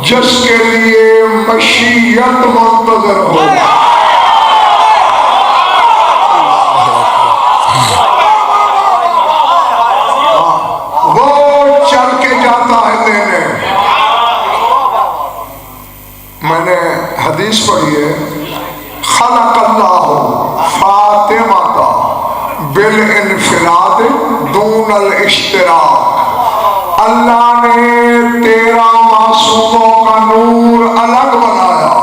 जिसके लिए मशीयत मुंतज़र हो। वो चल के जाता है लेने। मैंने हदीस पढ़ी है, खलक़ल्लाहु फातिमा बिल इन्फिराद दूनल इश्तिराक। अल्लाह ने 13 मासूमों का नूर अलग बनाया।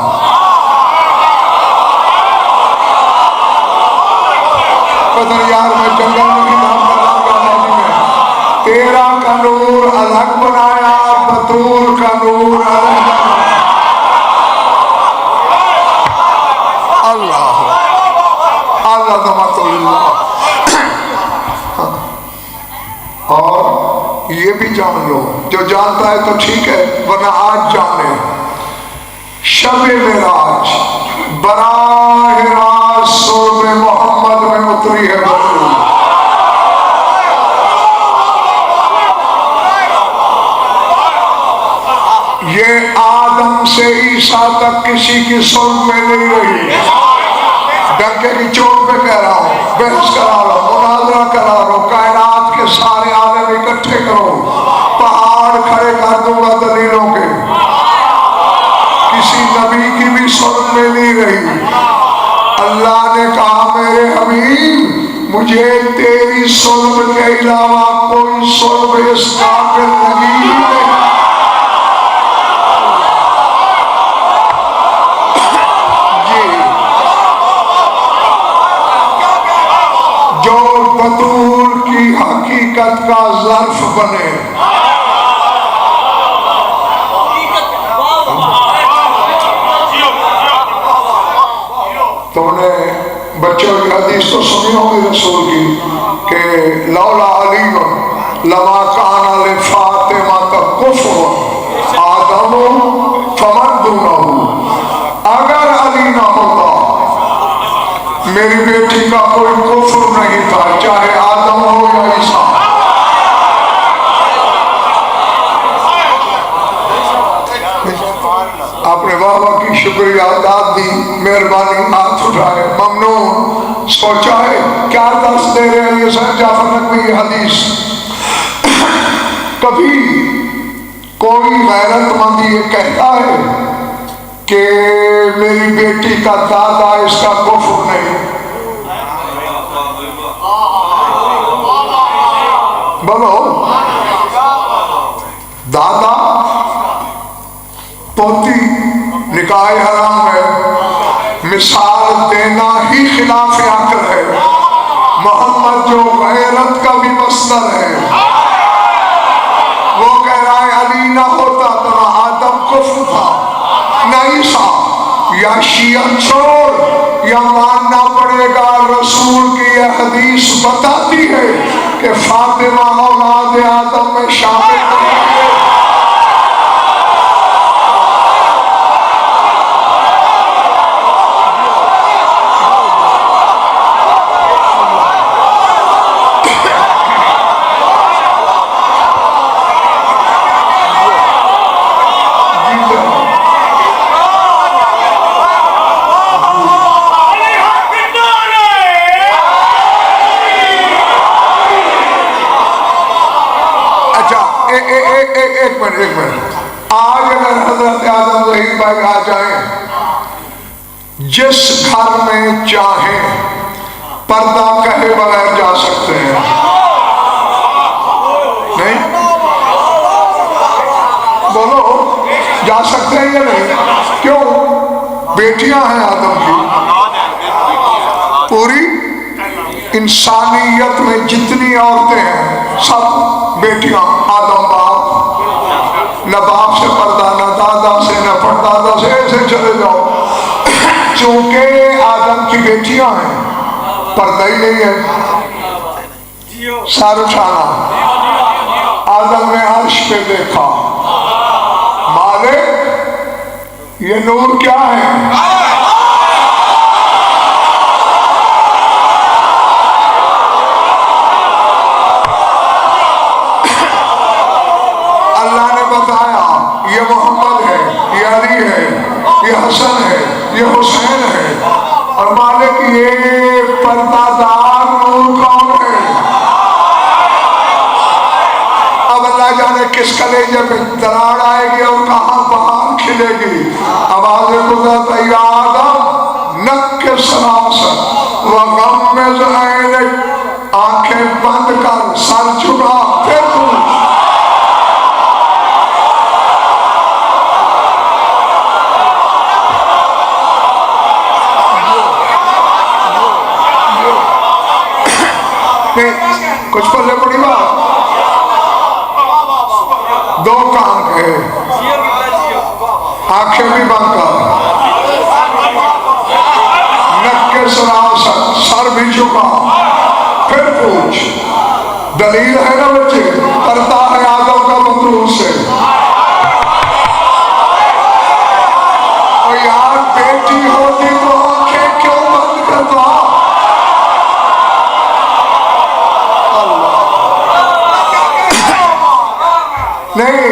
पता यार मैं जंगल में किताब पढ़ा 13 का नूर अलग बनाया, बतूल का नूर अलग बनाया। अल्लाह अल्लाह। और ये भी जान लो, जो जानता है तो ठीक है, वरना आज जाने शब मेराज बराह रास्त सुर्ब मोहम्मद में उतरी है। ये आदम से ईसा तक किसी की सुर्ब में नहीं रही। डंके की चोट पे कह रहा हूं, बहस करा लो, मुनाजरा करा लो, कायनात के सारे आलम इकट्ठे करो, पहाड़ खड़े कर दूंगा दलीलों के। किसी नबी की भी सुर्ब में नहीं रही। अल्लाह ने कहा मेरे हबीब, मुझे तेरी सुर्ब के अलावा कोई सुर्ब इस काबिल नहीं है। बतूल की हकीकत का ज़र्फ बने। तुमने बच्चों की हदीस तो सुनी होगी रसूल की कि लौला अली लमा काना ले फातिमा का कुफ्र आदम फमन दूनहु। अगर अली ना होता मेरी बेटी का कोई कुफ्र नहीं था, चाहे आदम हो या ईसा। आपने बाबा की शुक्रिया दाद दी, मेहरबानी, हाथ उठाए, ममनून। सोचा है क्या दर्श दे रहे हैं ये सर जाफर नकवी हदीस। कभी कोई गैरतमंद ये कहता है कि मेरी बेटी का दादा इसका कुफ्र नहीं। बोलो, दादा पोती निकाह हराम है, मिसाल देना ही खिलाफ अक्ल है। मोहम्मद जो गैरत का भी मस्तर है, वो कह रहा है अली ना होता तो ना आदम कुफ्र था ना ईसा। या शियत छोड़, या मानना पड़ेगा रसूल की यह हदीस बताती है कि फातिमा औलाद आदम में शामिल नहीं है। एक मिनट। आज अगर हजरत आदम रहीम भाई आ जाए, जिस घर में चाहे पर्दा कहे बगैर जा सकते हैं। नहीं बोलो, जा सकते हैं या नहीं? क्यों? बेटियां हैं आदम की। पूरी इंसानियत में जितनी औरतें हैं सब बेटियां आदम बाप। न बाप से पर्दा, न दादा से, न परदादा से, ऐसे चले जाओ। चूंकि आदम की बेटियां हैं, पर्दा ही नहीं है। सर उठाना। आदम ने अर्श पे देखा, मालिक ये नूर क्या है? अल्लाह ने बताया ये मोहम्मद है। ये हसन है, ये हुसैन है। और मालिक ये पर्दादार नूर कौन है? अब अल्लाह जाने किस कलेजे पे दरार आएगी और कहाँ बहार खिलेगी। आवाज़ गुजरता या आदम नक्के सरासर व गम में ज़हैर, आंखें बंद कर, सर झुका, फिर पूछ। कुछ पल्ले पड़ी बात। दो काम कहे, आंखें भी बंद कर, नक्के सरासर, सर भी झुका, फिर पूछ। दलील है ना बच्चे, करता है आदम का बंदूक से। और यार बेटी होती तो आंखें क्यों बंद करता? नहीं,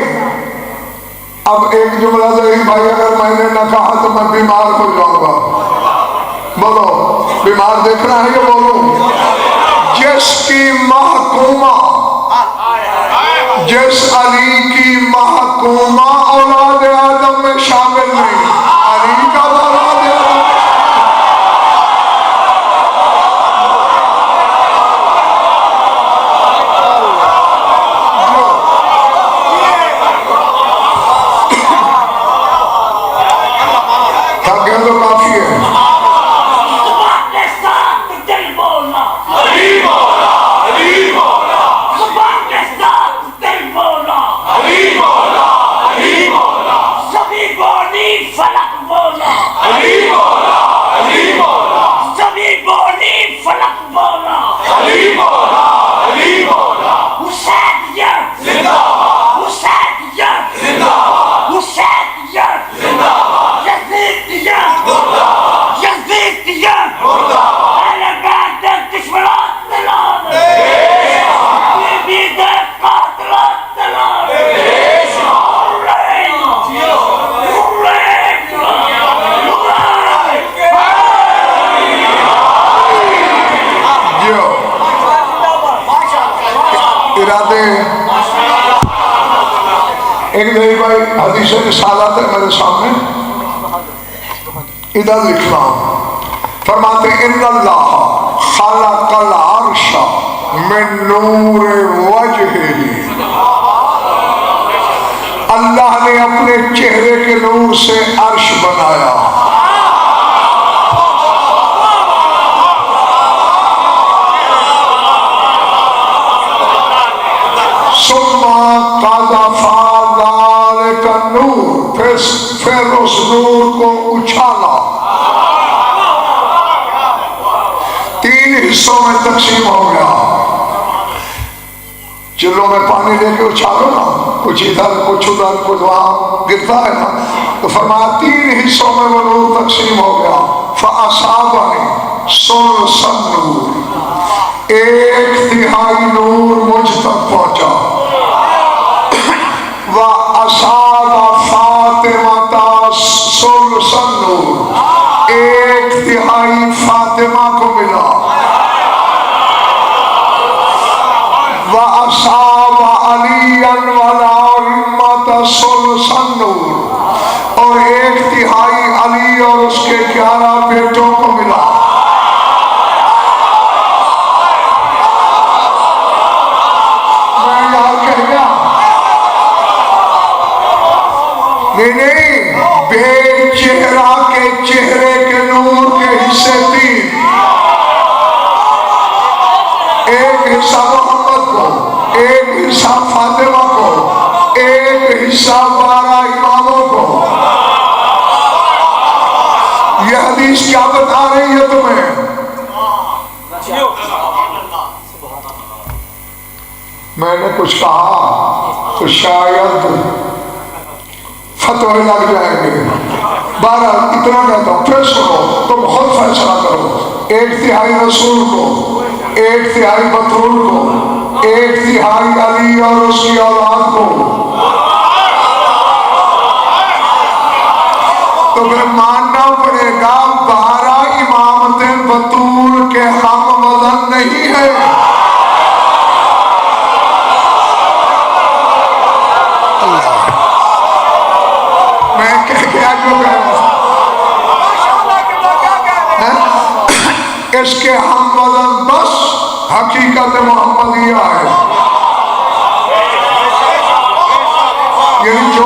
अब एक जुमला सही भाई, अगर मैंने न कहा तो मैं बीमार हो जाऊंगा। बोलो, बीमार देखना है ये बोलो। जिसकी महकूमा, जिस अली की महकूमा औलाद आदम में शामिल नहीं, अली का औलाद आदम। तो काफी है। एक मेरी भाई हदीस रिसालत है मेरे सामने, इधर लिख रहा हूं। फरमाते इन्नल्लाह खलक़ल अर्श मिन नूर वजहिही, अल्लाह ने अपने चेहरे के नूर से अर्श बनाया। फिर उस नूर को उछाला, तीन हिस्सों में तकसीम हो गया। चिल्लों में पानी लेके उछालो ना, कुछ इधर कुछ उधर कुछ वहां गिरता है ना, तो फरमाया तीन हिस्सों में वो नूर तकसीम हो गया। फ़असाबनी सुलसन नूर, एक तिहाई नूर मुझ तक पहुंचा। वह असाबा फातिमा सुलसन नूर, एक तिहाई फातिमा को मिला। वह असाबा अलीयन वाला सुलसन नूर, और एक तिहाई अली और उसके 11 बेटों को मिला। मैं याद कह गया नहीं, बेचेहरा के चेहरे के नूर के हिस्से तीन, एक हिस्सा मोहम्मद को, एक हिस्सा फातिमा को, एक हिस्सा 12 इमामों को। यह हदीस क्या बता रही है तुम्हें? मैंने कुछ कहा तो शायद फतवे लग जाएंगे। 12 इतना कहता हूं, फिर सुनो, तुम खुद फैसला करो। एक तिहाई रसूल को, एक तिहाई बतूल को, एक तिहाई अली और उसकी औलाद को। तो फिर मानना पड़ेगा 12 इमामतें बतूल के हम वजन नहीं है। मैं क्या क्यों कह रहा हूं? इसके हम वजन बस हकीकत मोहम्मदिया है। यही जो